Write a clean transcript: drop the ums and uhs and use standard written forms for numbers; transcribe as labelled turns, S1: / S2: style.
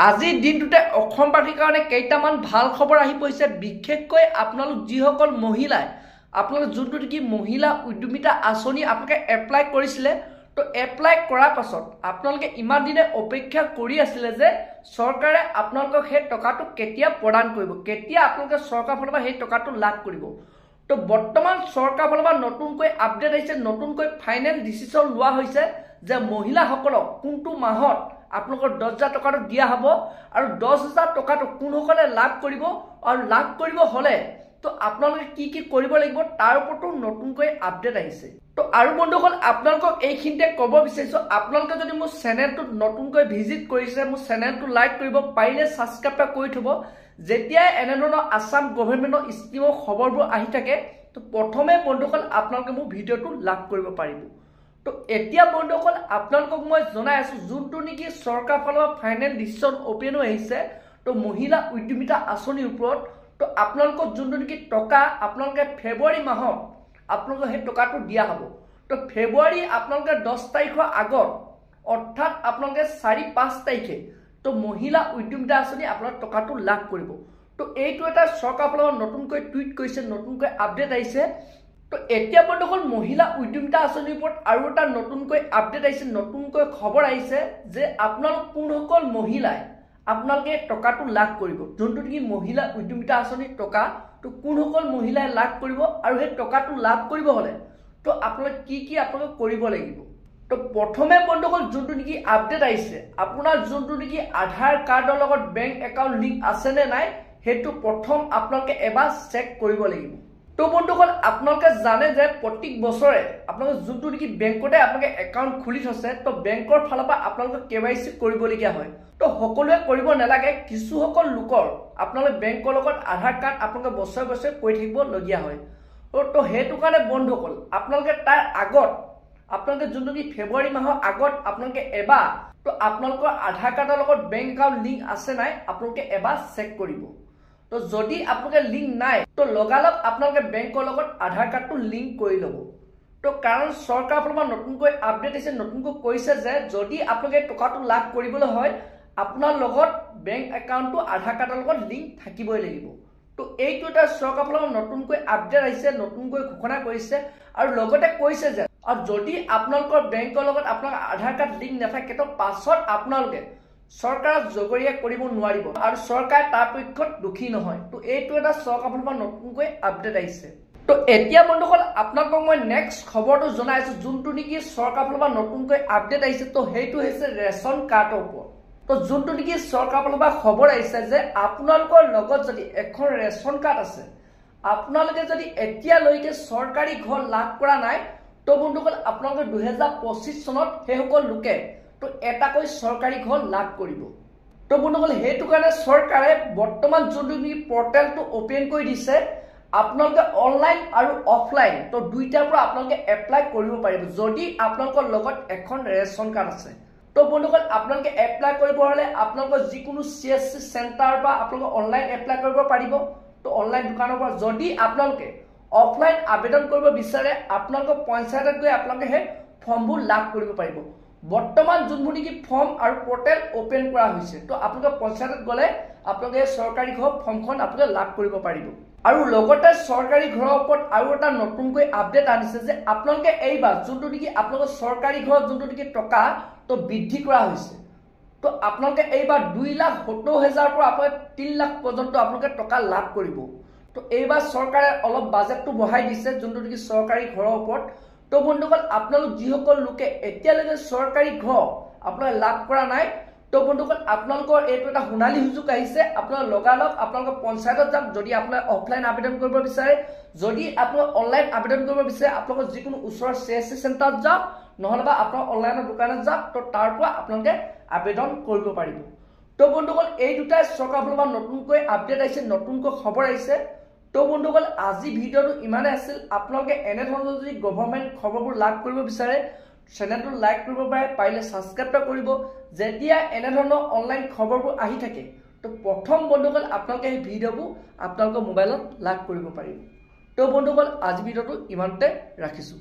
S1: আজিৰ দিনটোতে অসমবাসীৰ কাৰণে কেইটামান ভাল খবৰ আহি পৰিছে। বিশেষকৈ আপোনালোক যিসকল মহিলাই আপোনালোক যোনটো নেকি মহিলা উদ্যমিতা আঁচনি আপোনালোকে এপ্লাই কৰিছিলে, তো এপ্লাই কৰাৰ পাছত আপোনালোকে ইমান দিনে অপেক্ষা কৰি আছিলে যে চৰকাৰে আপোনালোকক সেই টকাটো কেতিয়া প্ৰদান কৰিব, কেতিয়া আপোনালোকে চৰকাৰৰ ফালৰ পৰা সেই টকাটো লাভ কৰিব। তো বৰ্তমান চৰকাৰৰ ফালৰ পৰা নতুনকৈ আপডেট আহিছে, নতুনকৈ ফাইনেল ডিচিশ্যন লোৱা হৈছে যে মহিলাসকলক কোনটো মাহত আপোনালোকৰ 10,000 টকাটো দিয়া হ'ব আৰু 10,000 টকাটো কোনসকলে লাভ কৰিব আৰু লাভ কৰিব হলে তো আপোনালোকে কি কি কৰিব লাগিব তাৰ ওপৰতো নতুনকৈ আপডেট আহিছে। তো আৰু বন্ধুসকল আপোনালোকক এইখিনিতে ক'ব বিচাৰিছো, আপোনালোকে যদি মোৰ চেনেলটো নতুনকৈ ভিজিট কৰিছে, মোৰ চেনেলটো লাইক কৰিব, পাৰিলে ছাবস্ক্ৰাইব কৰি থব। যেতিয়াই এনেধৰণৰ আসাম গভৰ্ণমেণ্টৰ স্কিমৰ খবৰবোৰ আহি থাকে তো প্ৰথমে বন্ধুসকল আপোনালোকে মোৰ ভিডিঅ'টো লাভ কৰিব পাৰিব। তো এতিয়া বন্ধুসকল আপোনালোকক মই জনাই আছো যোনটো নেকি চৰকাৰৰ ফালৰ পৰা ফাইনেল ডিচিশ্যন অপেন হৈ আহিছে তো মহিলা উদ্যমিতা আঁচনিৰ ওপৰত। তো আপোনালোকক যোনটো নেকি টকা আপোনালোকে ফেব্ৰুৱাৰী মাহত আপোনালোকক সেই টকাটো দিয়া হ'ব। তো ফেব্ৰুৱাৰী আপোনালোকে 10 তাৰিখৰ আগত অৰ্থাৎ আপোনালোকে 4-5 তাৰিখে তো মহিলা উদ্যমিতা আঁচনি আপোনালোক টকাটো লাভ কৰিব। তো এইটো এটা চৰকাৰৰ ফালৰ পৰা নতুনকৈ টুইট কৰিছে, নতুনকৈ আপডেট আহিছে। তো এতিয়া বন্ধুসকল মহিলা উদ্যমিতা আঁচনিৰ ওপৰত আৰু এটা নতুনকৈ আপডেট আহিছে, নতুনকৈ খবৰ আহিছে যে আপোনালোক কোনসকল মহিলাই আপোনালোকে টকাটো লাভ কৰিব, যোনটো নেকি মহিলা উদ্যমিতা আঁচনিৰ টকা। তো কোনসকল মহিলাই লাভ কৰিব আৰু সেই টকাটো লাভ কৰিব হলে তো আপোনালোকে কি কি আপোনালোকে কৰিব লাগিব। তো প্ৰথমে বন্ধুসকল যোনটো নেকি আপডেট আহিছে, আপোনাৰ যোনটো নেকি আধাৰ কাৰ্ডৰ লগত বেংক একাউণ্ট লিংক আছে নে নাই সেইটো প্ৰথম আপোনালোকে এবাৰ চেক কৰিব লাগিব। তো বন্ধুসকল আপোনালোকে জানে যে প্ৰত্যেক বছৰে আপোনালোকে যোনটো নেকি বেংকতে আপোনালোকে একাউণ্ট খুলি থৈছে তো বেংকৰ ফালৰ পৰা আপোনালোকে KYC কৰিবলগীয়া হয়। তো সকলোৱে কৰিব নালাগে, কিছুসকল লোকৰ আপোনালোকে বেংকৰ লগত আধাৰ কাৰ্ড আপোনালোকে বছৰে বছৰে কৰি থাকিবলগীয়া হয়। তো সেইটো কাৰণে বন্ধুসকল আপোনালোকে তাৰ আগত আপোনালোকে যোনটো নেকি ফেব্ৰুৱাৰী মাহৰ আগত আপোনালোকে এবাৰ তো আপোনালোকৰ আধাৰ কাৰ্ডৰ লগত বেংক একাউণ্ট লিংক আছে নাই আপোনালোকে এবাৰ চেক কৰিব। তো যদি আপোনালোকে লিংক নাই তো লগালগ আপোনালোকে বেংকৰ লগত আধাৰ কাৰ্ডটো লিংক কৰি ল'ব। তো কাৰণ চৰকাৰৰ ফালৰ পৰা নতুনকৈ আপডেট আহিছে, নতুনকৈ কৈছে যে যদি আপোনালোকে টকাটো লাভ কৰিবলৈ হয় আপোনাৰ লগত বেংক একাউণ্টটো আধাৰ কাৰ্ডৰ লগত লিংক থাকিবই লাগিব। তো এইটো এটা চৰকাৰৰ ফালৰ পৰা নতুনকৈ আপডেট আহিছে, নতুনকৈ ঘোষণা কৰিছে আৰু লগতে কৈছে যে আৰু যদি আপোনালোকৰ বেংকৰ লগত আপোনাৰ আধাৰ কাৰ্ড লিংক নাথাকে তো পাছত আপোনালোকে চৰকাৰক জগৰীয়া কৰিব নোৱাৰিব আৰু চৰকাৰ তাৰ পক্ষত দুখী নহয়। তো এইটো এটা চৰকাৰৰ ফালৰ পৰা নতুনকৈ আপডেট আহিছে। তো এতিয়া বন্ধুসকল আপোনালোকক মই নেক্সট খবৰটো জনাইছো যোনটো নেকি চৰকাৰৰ ফালৰ পৰা নতুনকৈ আপডেট আহিছে। তো সেইটো হৈছে ৰেচন কাৰ্ডৰ ওপৰত। তো যোনটো নেকি চৰকাৰৰ ফালৰ পৰা খবৰ আহিছে যে আপোনালোকৰ লগত যদি এখন ৰেচন কাৰ্ড আছে, আপোনালোকে যদি এতিয়ালৈকে চৰকাৰী ঘৰ লাভ কৰা নাই তো বন্ধুসকল আপোনালোকে 2025 চনত সেইসকল লোকে তো এটাকৈ চৰকাৰী ঘৰ লাভ কৰিব। তো বন্ধুসকল সেইটো কাৰণে চৰকাৰে বৰ্তমান যোনটো নেকি পৰ্টেলটো অপেন কৰি দিছে, আপোনালোকে অনলাইন আৰু অফলাইন তো দুইটাৰ পৰা আপোনালোকে এপ্লাই কৰিব পাৰিব যদি আপোনালোকৰ লগত এখন ৰেচন কাৰ্ড আছে। তো বন্ধুসকল আপোনালোকে এপ্লাই কৰিব হলে আপোনালোকৰ যিকোনো CSC চেণ্টাৰৰ পৰা আপোনালোকে অনলাইন এপ্লাই কৰিব পাৰিব। তো অনলাইন দোকানৰ পৰা যদি আপোনালোকে অফলাইন আবেদন কৰিব বিচাৰে আপোনালোকৰ পঞ্চায়তত গৈ আপোনালোকে সেই ফৰ্মবোৰ লাভ কৰিব পাৰিব। বৰ্তমান যোনবোৰ নেকি ফৰ্ম আৰু পৰ্টেল অপেন কৰা হৈছে তো আপোনালোকে পঞ্চায়তত গ'লে আপোনালোকে চৰকাৰী ঘৰ ফৰ্মখন আপোনালোকে লাভ কৰিব পাৰিব। আৰু লগতে চৰকাৰী ঘৰৰ ওপৰত আৰু এটা নতুনকৈ আপডেট আনিছে যে আপোনালোকে এইবাৰ যোনটো নেকি আপোনালোকৰ চৰকাৰী ঘৰত যোনটো নেকি টকা তো বৃদ্ধি কৰা হৈছে। তো আপোনালোকে এইবাৰ 2,70,000 পৰা আপোনালোকে 3 লাখ পৰ্যন্ত আপোনালোকে টকা লাভ কৰিব। তো এইবাৰ চৰকাৰে অলপ বাজেটটো বঢ়াই দিছে যোনটো নেকি চৰকাৰী ঘৰৰ ওপৰত। তো বন্ধুসকল আপোনালোক যিসকল লোকে এতিয়ালৈকে চৰকাৰী ঘৰ আপোনালোকে লাভ কৰা নাই তো বন্ধুসকল আপোনালোকৰ এইটো এটা সোণালী সুযোগ আহিছে। আপোনালোক লগালগ আপোনালোকৰ পঞ্চায়তত যাওক যদি আপোনালোকে অফলাইন আবেদন কৰিব বিচাৰে, যদি আপোনালোকে অনলাইন আবেদন কৰিব বিচাৰে আপোনালোকৰ যিকোনো ওচৰৰ CSC চেণ্টাৰত যাওক নহলেবা আপোনাৰ অনলাইনৰ দোকানত যাওক তো তাৰ পৰা আপোনালোকে আবেদন কৰিব পাৰিব। তো বন্ধুসকল এই দুটাই চৰকাৰৰ ফালৰ পৰা নতুনকৈ আপডেট আহিছে, নতুনকৈ খবৰ আহিছে। তো বন্ধুসকল আজি ভিডিঅ'টো ইমানেই আছিল। আপোনালোকে এনেধৰণৰ যদি গভৰ্ণমেণ্ট খবৰবোৰ লাভ কৰিব বিচাৰে চেনেলটো লাইক কৰিব পাৰে, পাৰিলে ছাবস্ক্ৰাইব কৰিব। যেতিয়া এনেধৰণৰ অনলাইন খবৰবোৰ আহি থাকে তো প্ৰথম বন্ধুসকল আপোনালোকে এই ভিডিঅ'বোৰ আপোনালোকৰ মোবাইলত লাভ কৰিব পাৰিব। তো বন্ধুসকল আজি ভিডিঅ'টো ইমানতে ৰাখিছোঁ।